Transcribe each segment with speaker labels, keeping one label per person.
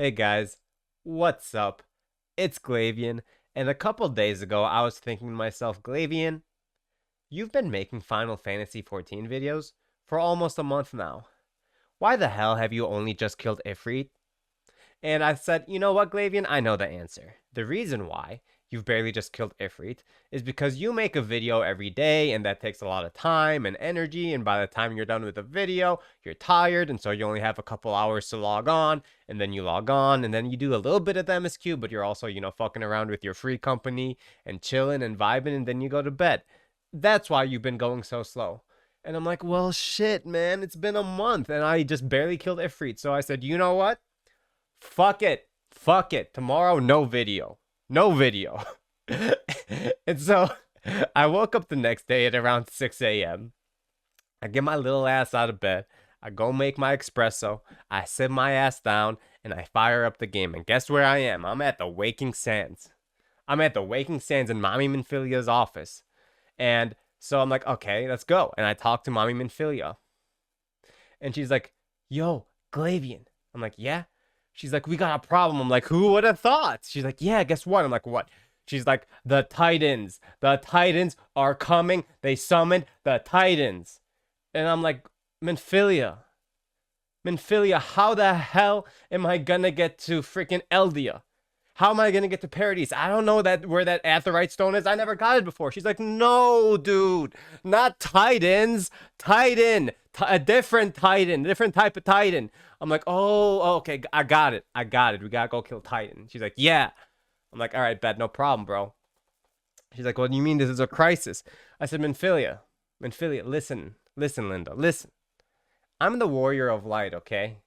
Speaker 1: Hey guys, what's up? It's Glavian, and a couple days ago I was thinking to myself, Glavian, you've been making Final Fantasy XIV videos for almost a month now. Why the hell have you only just killed Ifrit? And I said, you know what, Glavian? I know the answer. The reason why you've barely just killed Ifrit is because you make a video every day, and that takes a lot of time and energy. And by the time you're done with the video, you're tired, and so you only have a couple hours to log on. And then you log on, and then you do a little bit of the MSQ, but you're also, fucking around with your free company and chilling and vibing, and then you go to bed. That's why you've been going so slow. And I'm like, well, shit, man, it's been a month, and I just barely killed Ifrit. So I said, you know what? Fuck it. Fuck it. Tomorrow, no video. No video. And so I woke up the next day at around 6 a.m. I get my little ass out of bed. I go make my espresso. I sit my ass down and I fire up the game. And guess where I am? I'm at the Waking Sands. I'm at the Waking Sands in Mommy Minfilia's office. And so I'm like, okay, let's go. And I talk to Mommy Minfilia. And she's like, yo, Glavian. I'm like, yeah. She's like, we got a problem. I'm like, who would have thought? She's like, yeah, guess what? I'm like, what? She's like, the Titans. The Titans are coming. They summoned the Titans. And I'm like, Minfilia, how the hell am I gonna get to freaking Eldia? How am I gonna get to Paradise? I don't know where that Aetheryte stone is. I never got it before. She's like, no, dude, not Titans. Titan, a different Titan, different type of Titan. I'm like, oh, okay, I got it. We gotta go kill Titan. She's like, yeah. I'm like, all right, bet, no problem, bro. She's like, what do you mean this is a crisis? I said, Minfilia, listen, Linda, listen. I'm the warrior of light, okay?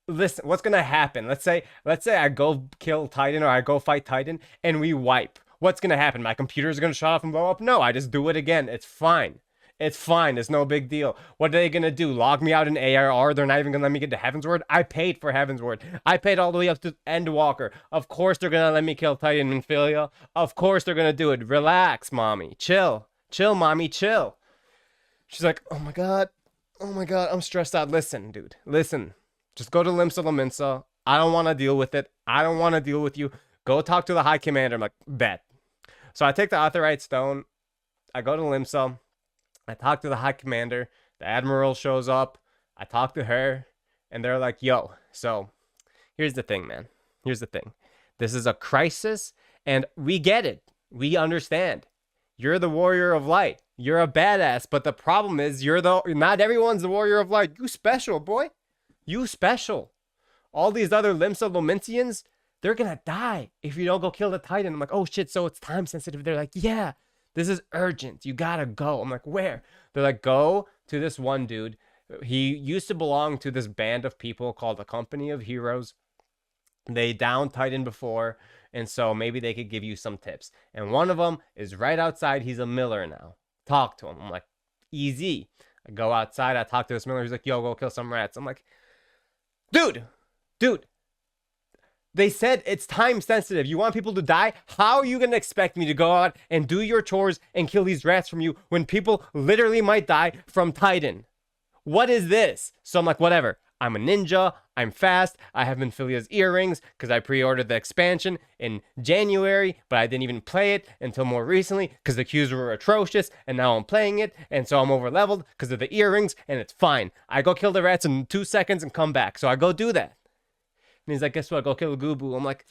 Speaker 1: Listen, what's gonna happen? Let's say I go kill Titan or I go fight Titan and we wipe. What's gonna happen? My computer's gonna shut off and blow up? No, I just do it again. It's fine. It's fine. It's no big deal. What are they gonna do? Log me out in ARR? They're not even gonna let me get to Heavensward? I paid for Heavensward. I paid all the way up to Endwalker. Of course they're gonna let me kill Titan and Minfilia. Of course they're gonna do it. Relax, mommy. Chill. Chill, mommy. Chill. She's like, oh my god. Oh my god. I'm stressed out. Listen, dude. Listen. Just go to Limsa Laminsa. I don't want to deal with it. I don't want to deal with you. Go talk to the High Commander. I'm like, bet. So I take the Aetheryte Stone. I go to Limsa. I talk to the High Commander. The Admiral shows up. I talk to her. And they're like, yo, so here's the thing, man. Here's the thing. This is a crisis. And we get it. We understand. You're the warrior of light. You're a badass. But the problem is not everyone's the warrior of light. You special, boy. You special. All these other Limsa Lominsians, they're gonna die if you don't go kill the Titan. I'm like, oh shit, so it's time sensitive. They're like, yeah, this is urgent. You gotta go. I'm like, where? They're like, go to this one dude. He used to belong to this band of people called the Company of Heroes. They downed Titan before, and so maybe they could give you some tips. And one of them is right outside. He's a miller now. Talk to him. I'm like, easy. I go outside. I talk to this miller. He's like, yo, go kill some rats. I'm like, Dude, they said it's time sensitive. You want people to die? How are you going to expect me to go out and do your chores and kill these rats from you when people literally might die from Titan? What is this? So I'm like, whatever. I'm a ninja. I'm fast. I have Minfilia's earrings because I pre-ordered the expansion in January, but I didn't even play it until more recently because the queues were atrocious, and now I'm playing it, and so I'm over-leveled because of the earrings, and it's fine. I go kill the rats in 2 seconds and come back, so I go do that. And he's like, guess what? Go kill Gubu. I'm like,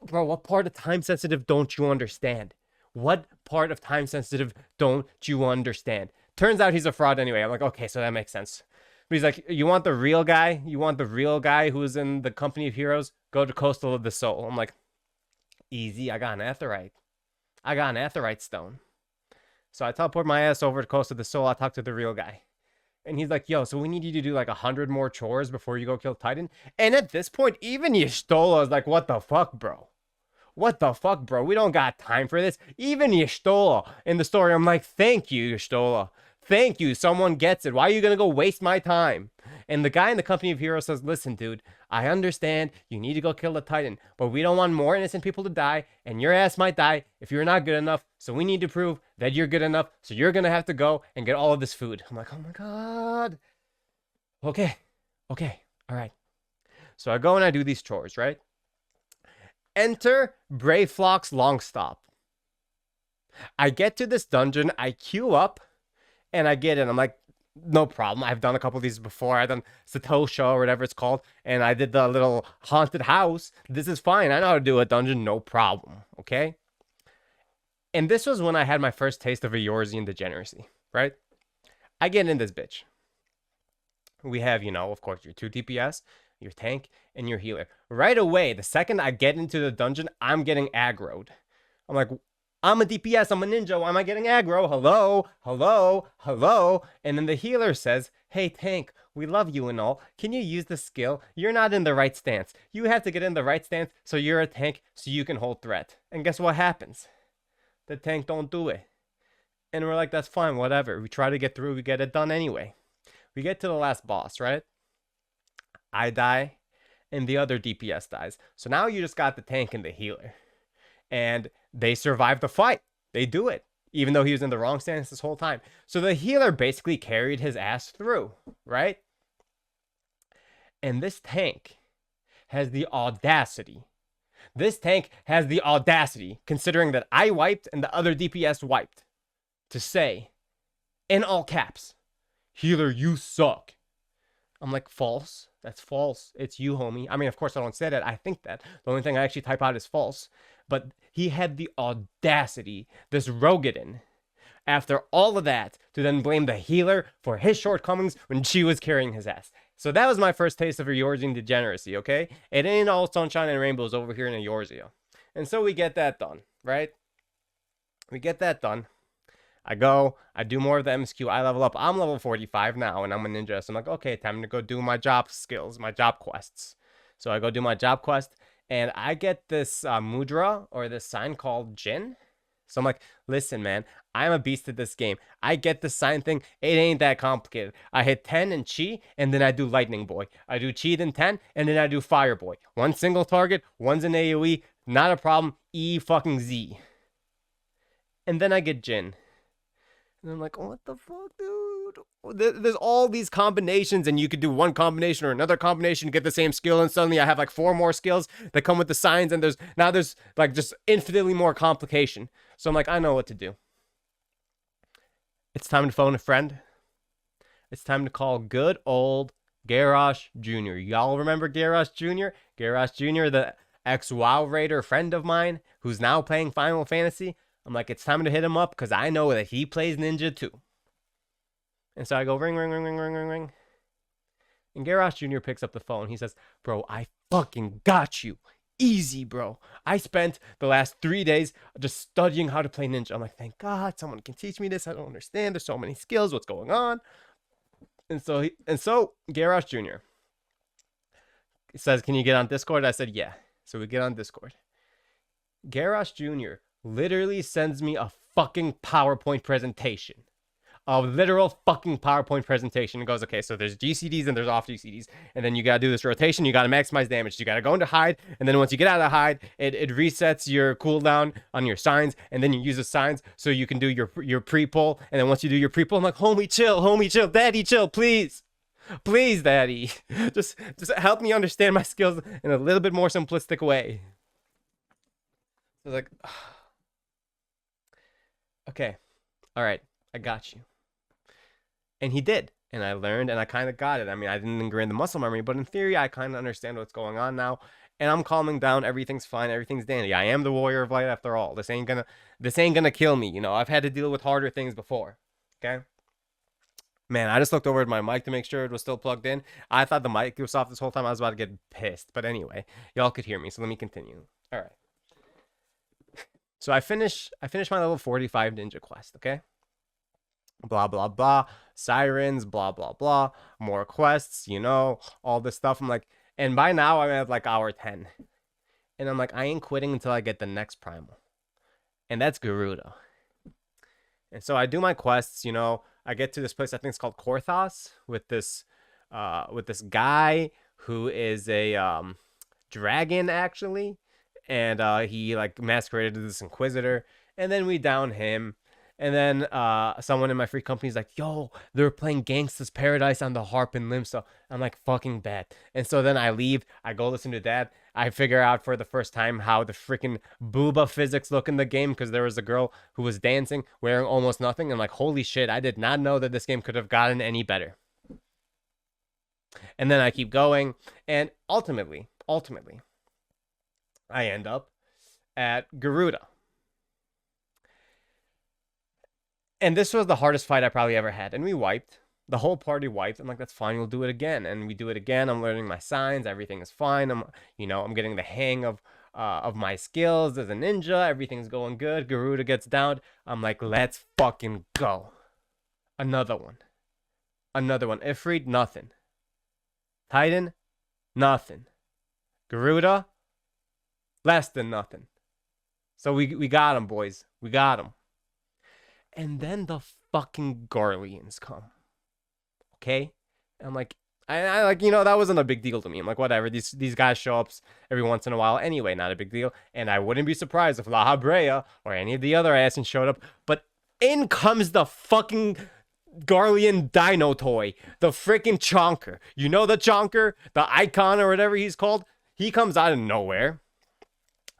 Speaker 1: bro, what part of time sensitive don't you understand? What part of time sensitive don't you understand? Turns out he's a fraud anyway. I'm like, okay, so that makes sense. But he's like, you want the real guy? You want the real guy who's in the Company of Heroes? Go to Coastal of the Soul. I'm like, easy. I got an Aetheryte. I got an Aetheryte stone. So I teleport my ass over to Coastal of the Soul. I talk to the real guy. And he's like, yo, so we need you to do like 100 more chores before you go kill Titan. And at this point, even Y'shtola is like, what the fuck, bro? What the fuck, bro? We don't got time for this. Even Y'shtola in the story, I'm like, thank you, Y'shtola. Thank you. Someone gets it. Why are you going to go waste my time? And the guy in the Company of Heroes says, listen, dude, I understand you need to go kill the Titan, but we don't want more innocent people to die, and your ass might die if you're not good enough, so we need to prove that you're good enough, so you're going to have to go and get all of this food. I'm like, oh my god. Okay. All right. So I go and I do these chores, right? Enter Braveflox long stop. I get to this dungeon, I queue up, and I get in. I'm like, no problem. I've done a couple of these before. I've done Satosha or whatever it's called, and I did the little haunted house. This is fine. I know how to do a dungeon, no problem. Okay? And this was when I had my first taste of Eorzean degeneracy, right? I get in this bitch. We have, of course, your 2 DPS, your tank, and your healer. Right away, the second I get into the dungeon, I'm getting aggroed. I'm like, I'm a DPS, I'm a ninja, why am I getting aggro? Hello, hello, hello. And then the healer says, hey, tank, we love you and all. Can you use the skill? You're not in the right stance. You have to get in the right stance so you're a tank so you can hold threat. And guess what happens? The tank don't do it. And we're like, that's fine, whatever. We try to get through, we get it done anyway. We get to the last boss, right? I die, and the other DPS dies. So now you just got the tank and the healer. And they survive the fight. They do it, even though he was in the wrong stance this whole time. So the healer basically carried his ass through, right? And this tank has the audacity. This tank has the audacity, considering that I wiped and the other DPS wiped, to say, in all caps, healer, you suck. I'm like, false. That's false. It's you, homie. I mean, of course, I don't say that. I think that. The only thing I actually type out is false. But he had the audacity, this Rogadin, after all of that, to then blame the healer for his shortcomings when she was carrying his ass. So that was my first taste of Eorzean degeneracy, okay? It ain't all sunshine and rainbows over here in Eorzea. And so we get that done, right? We get that done. I go, I do more of the MSQ, I level up. I'm level 45 now, and I'm a ninja. So I'm like, okay, time to go do my job skills, my job quests. So I go do my job quest, and I get this mudra, or this sign called Jin. So I'm like, listen, man, I'm a beast at this game. I get the sign thing. It ain't that complicated. I hit 10 and Chi, and then I do Lightning Boy. I do Chi, then 10, and then I do Fire Boy. One single target, one's an AoE, not a problem. E fucking Z. And then I get Jin. And I'm like, what the fuck, dude? There's all these combinations, and you could do one combination or another combination, get the same skill, and suddenly I have like 4 more skills that come with the signs, and there's like just infinitely more complication. So I'm like, I know what to do. It's time to phone a friend. It's time to call good old Garrosh Jr. Y'all remember Garrosh Jr.? Garrosh Jr., the ex-WoW Raider friend of mine, who's now playing Final Fantasy. I'm like, it's time to hit him up because I know that he plays Ninja too. And so I go ring, ring, ring, ring, ring, ring, ring. And Garrosh Jr. picks up the phone. He says, bro, I fucking got you. Easy, bro. I spent the last 3 days just studying how to play Ninja. I'm like, thank God someone can teach me this. I don't understand. There's so many skills. What's going on? And so Garrosh Jr. says, can you get on Discord? I said, yeah. So we get on Discord. Garrosh Jr. literally sends me a fucking PowerPoint presentation. A literal fucking PowerPoint presentation. It goes, okay, so there's GCDs and there's off GCDs. And then you gotta do this rotation. You gotta maximize damage. You gotta go into hide. And then once you get out of hide, it resets your cooldown on your signs. And then you use the signs so you can do your pre-pull. And then once you do your pre-pull, I'm like, homie, chill. Daddy, chill, please. Please, daddy. Just help me understand my skills in a little bit more simplistic way. So like, okay, all right, I got you. And he did, and I learned, and I kind of got it. I mean, I didn't ingrain the muscle memory, but in theory, I kind of understand what's going on now, and I'm calming down. Everything's fine. Everything's dandy. I am the warrior of light after all. This ain't gonna kill me. I've had to deal with harder things before. Okay. Man, I just looked over at my mic to make sure it was still plugged in. I thought the mic was off this whole time. I was about to get pissed, but anyway, y'all could hear me, so let me continue. All right. So I finish my level 45 ninja quest, okay? Blah, blah, blah. Sirens, blah, blah, blah. More quests, all this stuff. I'm like, and by now I'm at like hour 10. And I'm like, I ain't quitting until I get the next primal. And that's Garuda. And so I do my quests, I get to this place I think it's called Korthos with this guy who is a dragon actually. And he like masqueraded as this inquisitor, and then we down him, And then someone in my free company is like, yo, they're playing Gangsta's Paradise on the harp in Limso. I'm like, fucking bad. And so then I leave. I go listen to that. I figure out for the first time how the freaking booba physics look in the game because there was a girl who was dancing wearing almost nothing. I'm like, holy shit, I did not know that this game could have gotten any better. And then I keep going. And ultimately, I end up at Garuda. And this was the hardest fight I probably ever had. And we wiped. The whole party wiped. I'm like, that's fine. We'll do it again. And we do it again. I'm learning my signs. Everything is fine. I'm getting the hang of my skills as a ninja. Everything's going good. Garuda gets down. I'm like, let's fucking go. Another one. Ifrit, nothing. Titan, nothing. Garuda, less than nothing. So we got him, boys. We got him. And then the fucking Garleans come. Okay? And I'm like, I like, that wasn't a big deal to me. I'm like, whatever. These guys show up every once in a while anyway, not a big deal. And I wouldn't be surprised if La Habrea or any of the other Assassins showed up. But in comes the fucking Garlean dino toy. The freaking Chonker. You know the Chonker? The Icon or whatever he's called? He comes out of nowhere.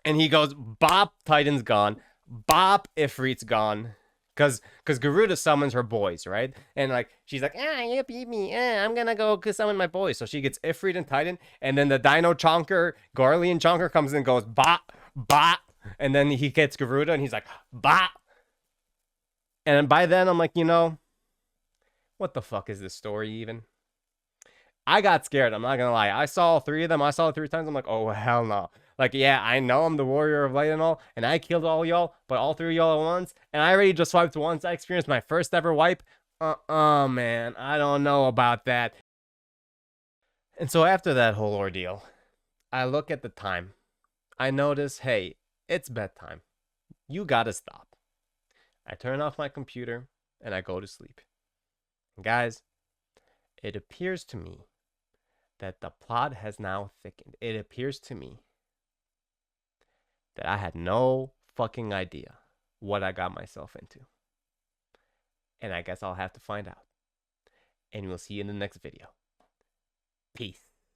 Speaker 1: And he goes, bop, Titan's gone. Bop, Ifrit's gone. Because Garuda summons her boys, right? And like she's like, you beat me. I'm gonna go summon my boys. So she gets Ifrit and Titan, and then the Dino Chonker, Garlean Chonker comes in and goes bop, bop, and then he gets Garuda and he's like bop. And by then I'm like, what the fuck is this story even? I got scared. I'm not gonna lie. I saw all three of them. I saw it 3 times. I'm like, oh hell no. Like, yeah, I know I'm the warrior of light and all, and I killed all y'all, but all 3 of y'all at once, and I already just swiped once. I experienced my first ever wipe. Man, I don't know about that. And so after that whole ordeal, I look at the time. I notice, hey, it's bedtime. You gotta stop. I turn off my computer, and I go to sleep. And guys, it appears to me that the plot has now thickened. It appears to me that I had no fucking idea what I got myself into. And I guess I'll have to find out. And we'll see you in the next video. Peace.